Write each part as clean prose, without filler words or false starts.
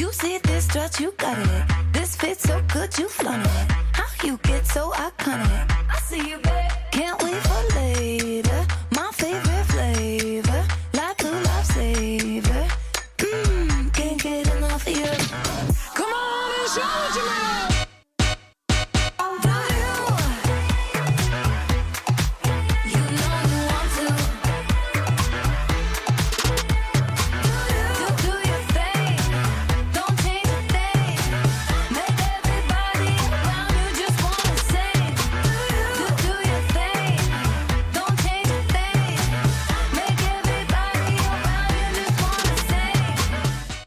You see this dress, you got it. This fits so good, you flaunt it. How you get so iconic? I see you, babe. Can't wait for later. My favorite flavor, like blue lifesaver. Can't get enough of you. Come on and show what you made.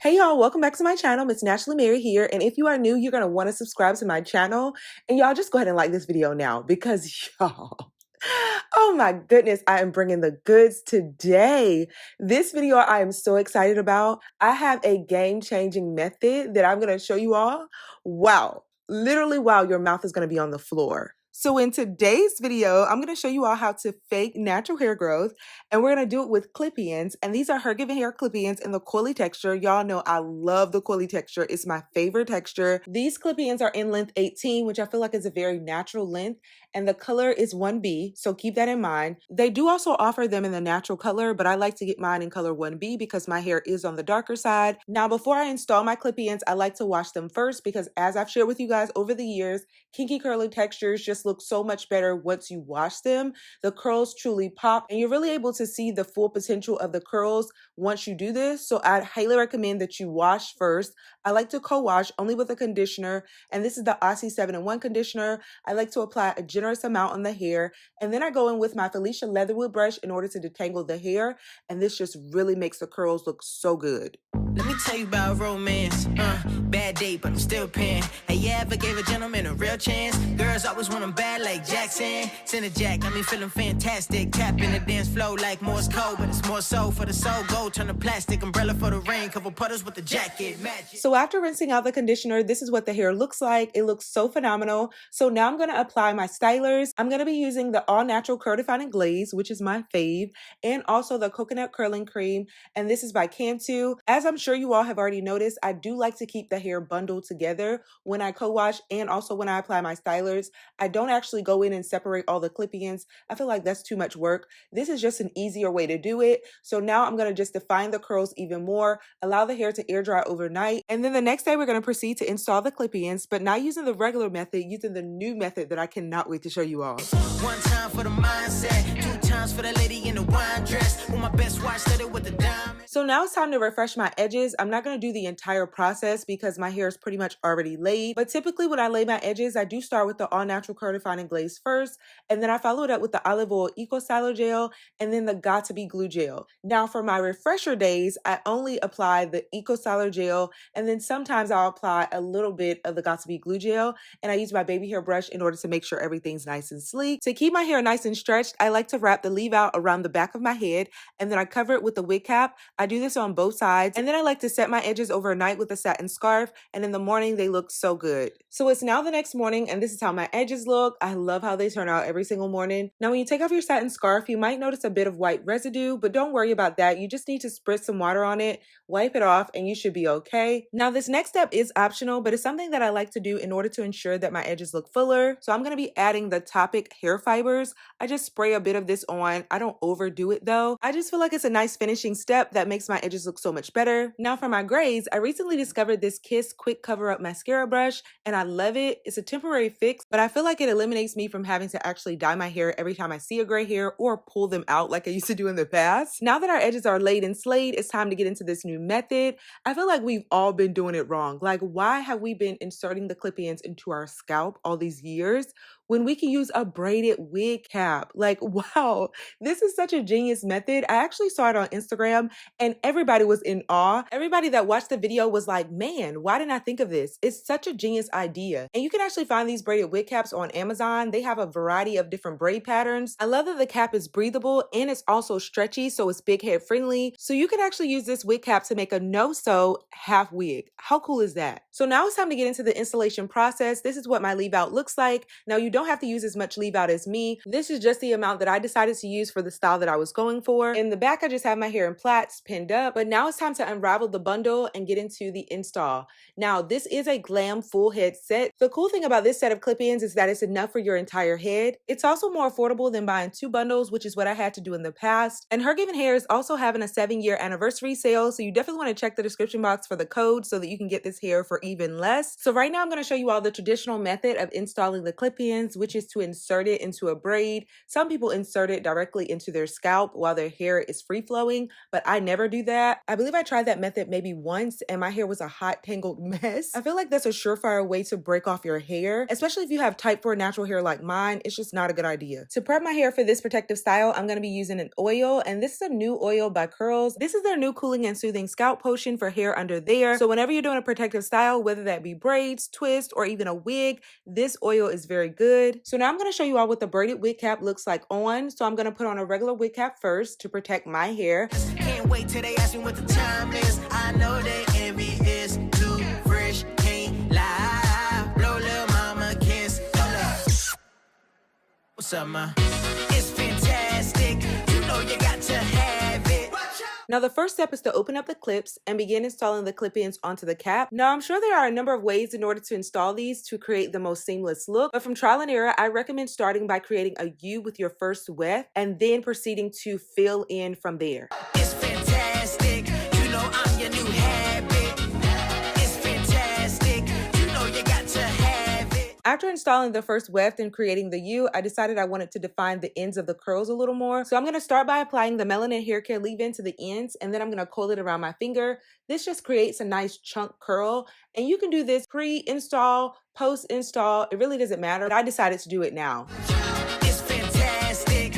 Hey y'all, welcome back to my channel. It's Naturally Mary here, and if you are new, you're going to want to subscribe to my channel, and y'all just go ahead and like this video now because y'all, oh my goodness, I am bringing the goods today. This video I am so excited about. I have a game-changing method that I'm going to show you all. Wow, literally wow, your mouth is going to be on the floor. So in today's video, I'm going to show you all how to fake natural hair growth, and we're going to do it with clip-ins, and these are Hergivenhair clip-ins in the coily texture. Y'all know I love the coily texture. It's my favorite texture. These clip-ins are in length 18, which I feel like is a very natural length, and the color is 1B, so keep that in mind. They do also offer them in the natural color, but I like to get mine in color 1B because my hair is on the darker side. Now, before I install my clip-ins, I like to wash them first because as I've shared with you guys over the years, kinky curly textures just look so much better once you wash them. The curls truly pop, and you're really able to see the full potential of the curls once you do this. So I'd highly recommend that you wash first. I like to co-wash only with a conditioner, and this is the Aussie 7-in-1 conditioner. I like to apply a generous amount on the hair, and then I go in with my Felicia Leatherwood brush in order to detangle the hair, and this just really makes the curls look so good. Let me tell you about romance, bad date, but I'm still paying. Hey, you ever gave a gentleman a real chance? Girls always want them bad like Jackson. Send a jack, got me feeling fantastic. Tap in the dance flow like Morse code, but it's more so for the soul. Gold, turn the plastic umbrella for the rain, cover puddles with the jacket. Magic. So after rinsing out the conditioner, this is what the hair looks like. It looks so phenomenal. So now I'm going to apply my stylers. I'm going to be using the All Natural Curl Defining Glaze, which is my fave, and also the Coconut Curling Cream, and this is by Cantu. As I'm sure you all have already noticed, I do like to keep the hair bundled together when I co-wash and also when I apply my stylers. I don't actually go in and separate all the clip-ins. I feel like that's too much work. This is just an easier way to do it. So now I'm going to just define the curls even more, allow the hair to air dry overnight, and then the next day we're going to proceed to install the clip-ins, but not using the regular method, using the new method that I cannot wait to show you all. One time for the mindset, two times for the lady in the wine dress. With my best watch, set it with the diamond. So now it's time to refresh my edges. I'm not going to do the entire process because my hair is pretty much already laid. But typically when I lay my edges, I do start with the All Natural Curl Defining Glaze first. And then I follow it up with the Olive Oil Eco Styler Gel and then the Got To Be Glue Gel. Now for my refresher days, I only apply the Eco Styler Gel. And then sometimes I'll apply a little bit of the Got To Be Glue Gel. And I use my baby hair brush in order to make sure everything's nice and sleek. To keep my hair nice and stretched, I like to wrap the leave out around the back of my head. And then I cover it with the wig cap. I do this on both sides. And then I like to set my edges overnight with a satin scarf, and in the morning they look so good. So it's now the next morning, and this is how my edges look. I love how they turn out every single morning. Now when you take off your satin scarf, you might notice a bit of white residue, but don't worry about that. You just need to spritz some water on it, wipe it off, and you should be okay. Now this next step is optional, but it's something that I like to do in order to ensure that my edges look fuller. So I'm going to be adding the Topic hair fibers. I just spray a bit of this on. I don't overdo it though. I just feel like it's a nice finishing step that makes my edges look so much better. Now for my grays, I recently discovered this Kiss Quick Cover Up Mascara brush, and I love it. It's a temporary fix, but I feel like it eliminates me from having to actually dye my hair every time I see a gray hair or pull them out like I used to do in the past. Now that our edges are laid and slayed, it's time to get into this new method. I feel like we've all been doing it wrong. Like, why have we been inserting the clip-ins into our scalp all these years when we can use a braided wig cap? Like, wow, this is such a genius method. I actually saw it on Instagram and everybody was in awe. Everybody that watched the video was like, man, why didn't I think of this? It's such a genius idea. And you can actually find these braided wig caps on Amazon. They have a variety of different braid patterns. I love that the cap is breathable and it's also stretchy, so it's big head friendly. So you can actually use this wig cap to make a no-sew half wig. How cool is that? So now it's time to get into the installation process. This is what my leave out looks like. Now you don't don't have to use as much leave out as me. This is just the amount that I decided to use for the style that I was going for. In the back, I just have my hair in plaits pinned up, but now it's time to unravel the bundle and get into the install. Now, this is a glam full head set. The cool thing about this set of clip-ins is that it's enough for your entire head. It's also more affordable than buying 2 bundles, which is what I had to do in the past. And Hergivenhair is also having a 7-year anniversary sale, so you definitely want to check the description box for the code so that you can get this hair for even less. So right now I'm going to show you all the traditional method of installing the clip-ins, which is to insert it into a braid. Some people insert it directly into their scalp while their hair is free-flowing, but I never do that. I believe I tried that method maybe once and my hair was a hot tangled mess. I feel like that's a surefire way to break off your hair, especially if you have type 4 natural hair like mine. It's just not a good idea. To prep my hair for this protective style, I'm going to be using an oil, and this is a new oil by Curls. This is their new cooling and soothing scalp potion for hair under there. So whenever you're doing a protective style, whether that be braids, twist, or even a wig, this oil is very good. So now I'm going to show you all what the braided wig cap looks like on. So I'm going to put on a regular wig cap first to protect my hair. Can't wait till they ask me what the time is. I know they envy is too fresh, can't lie. Blow little mama kiss. What's up, ma? It's fantastic. You know you got to have it. Now the first step is to open up the clips and begin installing the clip-ins onto the cap. Now I'm sure there are a number of ways in order to install these to create the most seamless look, but from trial and error, I recommend starting by creating a U with your first weft and then proceeding to fill in from there. It's fantastic. You know I'm your new habit. It's fantastic. You know you got to have it. After installing the first weft and creating the U, I decided I wanted to define the ends of the curls a little more. So I'm going to start by applying the Melanin Hair Care leave-in to the ends, and then I'm going to coil it around my finger. This just creates a nice chunk curl, and you can do this pre-install, post-install. It really doesn't matter, but I decided to do it now. It's fantastic.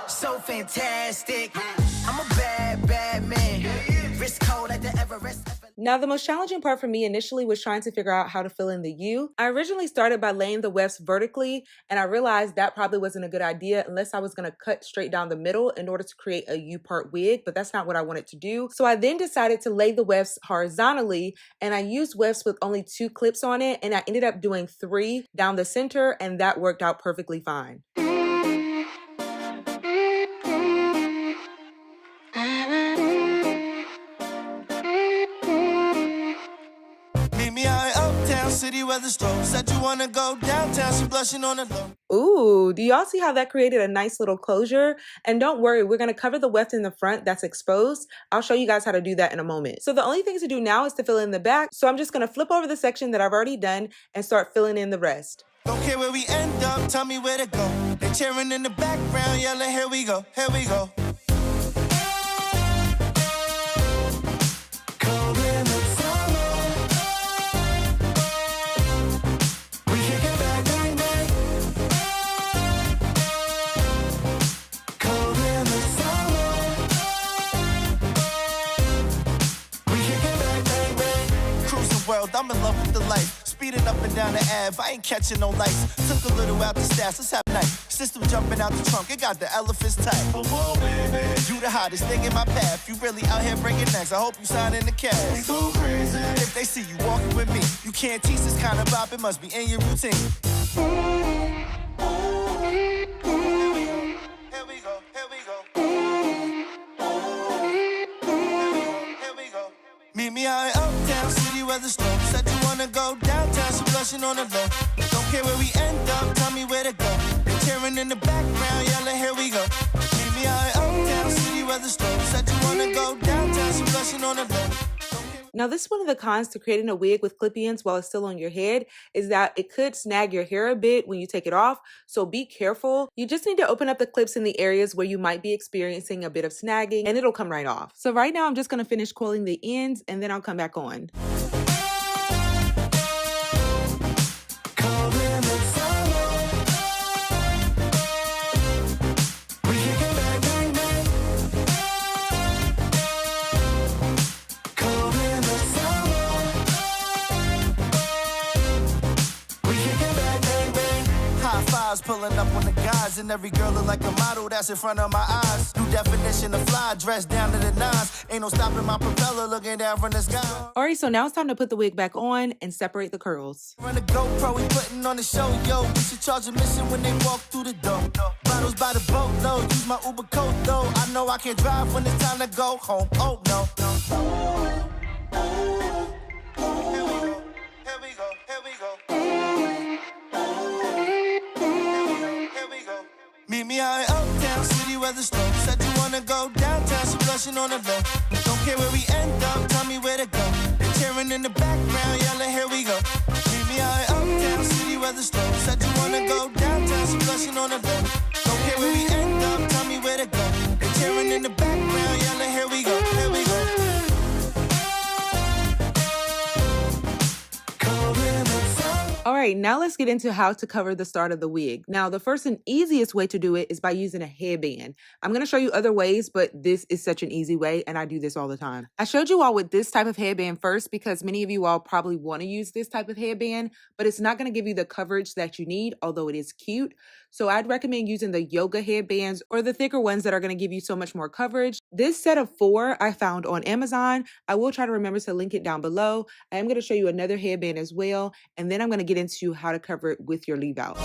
So fantastic. I'm a bad, bad man. Wrist cold like the Everest. Now, the most challenging part for me initially was trying to figure out how to fill in the U. I originally started by laying the wefts vertically, and I realized that probably wasn't a good idea unless I was going to cut straight down the middle in order to create a U-part wig, but that's not what I wanted to do. So I then decided to lay the wefts horizontally, and I used wefts with only 2 clips on it, and I ended up doing 3 down the center, and that worked out perfectly fine. City where the stroke said you wanna go downtown, she blushing on the low. Ooh, do y'all see how that created a nice little closure? And don't worry, we're gonna cover the weft in the front that's exposed. I'll show you guys how to do that in a moment. So the only thing to do now is to fill in the back. So I'm just gonna flip over the section that I've already done and start filling in the rest. Don't care where we end up, tell me where to go. They cheering in the background, yelling, here we go, here we go. I'm in love with the life. Speeding up and down the Ave, I ain't catching no lights. Took a little out the stats, let's have night. System jumping out the trunk, it got the elephants tight. You the hottest thing in my path. You really out here breaking necks. I hope you sign in the cash. So crazy. If they see you walking with me, you can't teach this kind of bop. It must be in your routine. Here we go, here we go. Here we go. Meet me out in Uptown City where the snow said you wanna go downtown, she blushing on the low. Don't care where we end up, tell me where to go. They cheering in the background, yelling, here we go. Meet me out in Uptown City where the snow said you wanna go downtown, she blushing on the low. Now, this is one of the cons to creating a wig with clip-ins while it's still on your head, is that it could snag your hair a bit when you take it off, so be careful. You just need to open up the clips in the areas where you might be experiencing a bit of snagging, and it'll come right off. So right now, I'm just going to finish coiling the ends, and then I'll come back on. pulling up on the guys, and every girl look like a model that's in front of my eyes. New definition of fly, dressed down to the nines. Ain't no stopping my propeller, looking down from the sky. Alright, so now it's time to put the wig back on and separate the curls. Run the GoPro, we putting on the show, yo. We should charge admission when they walk through the door. Bottles by the boatload, use my Uber code though. I know I can't drive when it's time to go home. Oh no. Here we go. Meet me out in Uptown, city where the storm. Said you wanna go downtown, she blushing on the low. Don't care where we end up, tell me where to go. They're cheering in the background, yelling, here we go. Meet me out in Uptown, city where the storm. Said you wanna go downtown, she blushing on the low. Don't care where we end up, tell me where to go. They're cheering in the background, yelling, here we go, here we go. Alright, now let's get into how to cover the start of the wig. Now, the first and easiest way to do it is by using a headband. I'm going to show you other ways, but this is such an easy way, and I do this all the time. I showed you all with this type of headband first because many of you all probably want to use this type of headband, but it's not going to give you the coverage that you need, although it is cute. So I'd recommend using the yoga headbands or the thicker ones that are going to give you so much more coverage. This set of 4 I found on Amazon. I will try to remember to link it down below. I am going to show you another headband as well, and then I'm going to get into how to cover it with your leave out.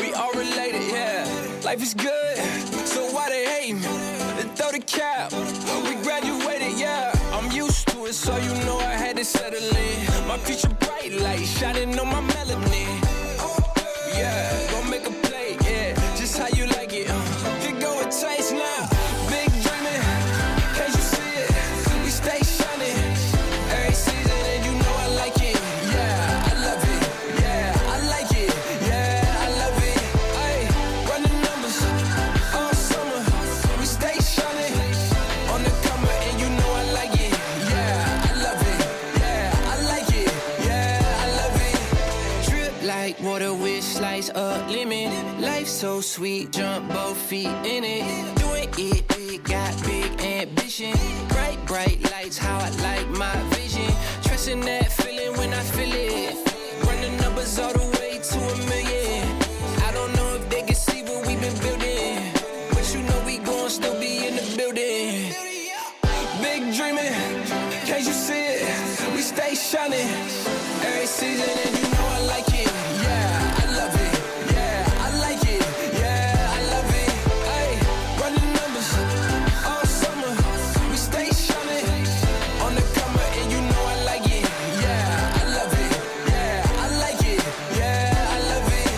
We all related, yeah. Life is good, so why they hate me? They throw the cap. We graduated, yeah. I'm used to it, so you know I had to settle in. My future bright light shining on my melanin. Yeah, gon' make a play, yeah. Just how you like it. Could go with taste now. Big dreaming, can't you see it? We stay shining every season, and you know I like it. Yeah, I love it. Yeah, I like it. Water with slice up lemon. Life so sweet, jump both feet in it. Doing it big, got big ambition. Bright, bright lights, how I like my vision. Trusting that feeling when I feel it. Run the numbers all the way to 1,000,000. I don't know if they can see what we've been building, but you know we gon' still be in the building. Big dreaming, can't you see it? We stay shining every season, and you know I like it. Yeah, I love it. Yeah, I like it. Yeah, I love it. Hey, run the numbers all summer. We stay shining on the cover, and you know I like it. Yeah, I love it. Yeah, I like it. Yeah, I love it.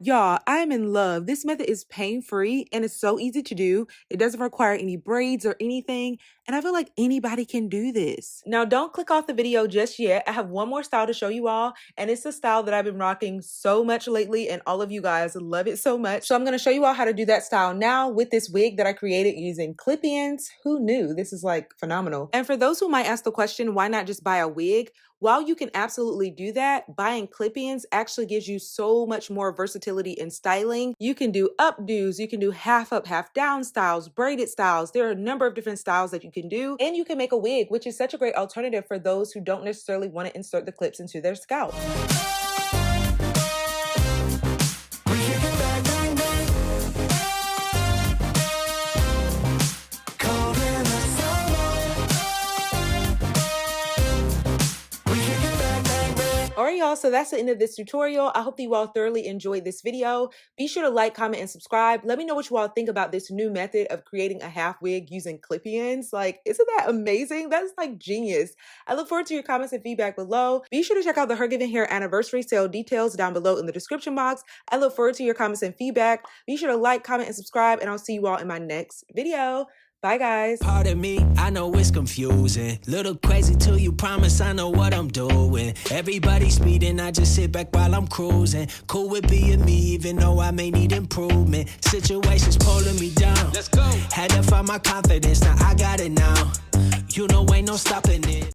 Y'all, I am in love. This method is pain-free and it's so easy to do. It doesn't require any braids or anything, and I feel like anybody can do this. Now, don't click off the video just yet. I have one more style to show you all, and it's a style that I've been rocking so much lately, and all of you guys love it so much. So I'm going to show you all how to do that style now with this wig that I created using clip-ins. Who knew? This is like phenomenal. And for those who might ask the question, why not just buy a wig? While you can absolutely do that, buying clip-ins actually gives you so much more versatility in styling. You can do updos, you can do half up, half down styles, braided styles. There are a number of different styles that you can do, and you can make a wig, which is such a great alternative for those who don't necessarily want to insert the clips into their scalp. Alright, y'all, y'all, so that's the end of this tutorial. I hope that you all thoroughly enjoyed this video. Be sure to like, comment, and subscribe. Let me know what you all think about this new method of creating a half wig using clippy ends. Like, isn't that amazing? That's like genius. I look forward to your comments and feedback below. Be sure to check out the Hergiven Hair anniversary sale details down below in the description box. I look forward to your comments and feedback. Be sure to like, comment, and subscribe, and I'll see you all in my next video. Bye, guys. Pardon me, I know it's confusing. Little crazy till you promise I know what I'm doing. Everybody speeding, I just sit back while I'm cruising. Cool with being me, even though I may need improvement. Situations pulling me down. Let's go. Had to find my confidence, now I got it now. You know ain't no stopping it.